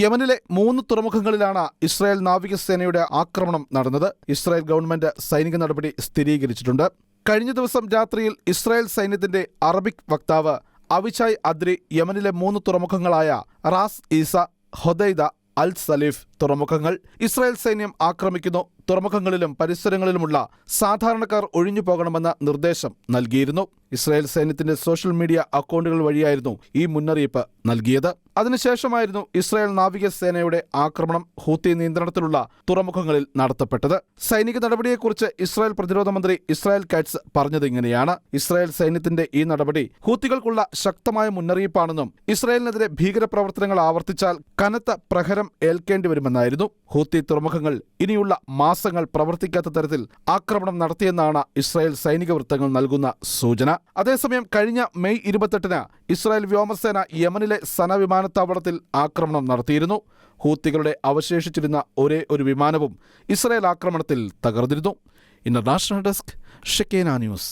യമനിലെ 3 തുറമുഖങ്ങളിലാണ് ഇസ്രായേൽ നാവികസേനയുടെ ആക്രമണം നടന്നത്. ഇസ്രായേൽ ഗവൺമെന്റ് സൈനിക നടപടി സ്ഥിരീകരിച്ചിട്ടുണ്ട്. കഴിഞ്ഞ ദിവസം രാത്രിയിൽ ഇസ്രായേൽ സൈന്യത്തിന്റെ അറബിക് വക്താവ് അവിചായ് അദ്രി യമനിലെ 3 തുറമുഖങ്ങളായ റാസ് ഈസ, ഹൊദൈദ, അൽ സലീഫ് തുറമുഖങ്ങൾ ഇസ്രായേൽ സൈന്യം ആക്രമിക്കുന്നു, തുറമുഖങ്ങളിലും പരിസരങ്ങളിലുമുള്ള സാധാരണക്കാർ ഒഴിഞ്ഞു പോകണമെന്ന നിർദ്ദേശം നൽകിയിരുന്നു. ഇസ്രായേൽ സൈന്യത്തിന്റെ സോഷ്യൽ മീഡിയ അക്കൗണ്ടുകൾ വഴിയായിരുന്നു ഈ മുന്നറിയിപ്പ് നൽകിയത്. അതിനുശേഷമായിരുന്നു ഇസ്രായേൽ നാവികസേനയുടെ ആക്രമണം ഹൂത്തി നിയന്ത്രണത്തിലുള്ള തുറമുഖങ്ങളിൽ നടത്തപ്പെട്ടത്. സൈനിക നടപടിയെക്കുറിച്ച് ഇസ്രായേൽ പ്രതിരോധ മന്ത്രി ഇസ്രായേൽ കാറ്റ്സ് പറഞ്ഞത് ഇങ്ങനെയാണ്: ഇസ്രായേൽ സൈന്യത്തിന്റെ ഈ നടപടി ഹൂത്തികൾക്കുള്ള ശക്തമായ മുന്നറിയിപ്പാണെന്നും ഇസ്രായേലിനെതിരെ ഭീകരപ്രവർത്തനങ്ങൾ ആവർത്തിച്ചാൽ കനത്ത പ്രഹരം ഏൽക്കേണ്ടി വരുമെന്നായിരുന്നു. ഹൂത്തി തുറമുഖങ്ങൾ ഇനിയുള്ള മാസങ്ങൾ പ്രവർത്തിക്കാത്ത തരത്തിൽ ആക്രമണം നടത്തിയെന്നാണ് ഇസ്രായേൽ സൈനിക വൃത്തങ്ങൾ നൽകുന്ന സൂചന. അതേസമയം കഴിഞ്ഞ മെയ് 28-ന് ഇസ്രായേൽ വ്യോമസേന യമനിലെ സന വിമാനത്താവളത്തിൽ ആക്രമണം നടത്തിയിരുന്നു. ഹൂത്തികളുടെ അവശേഷിച്ചിരുന്ന ഒരേ ഒരു വിമാനവും ഇസ്രായേൽ ആക്രമണത്തിൽ തകർന്നിരുന്നു. ഇന്റർനാഷണൽ ഡെസ്ക്, ഷെക്കേന ന്യൂസ്.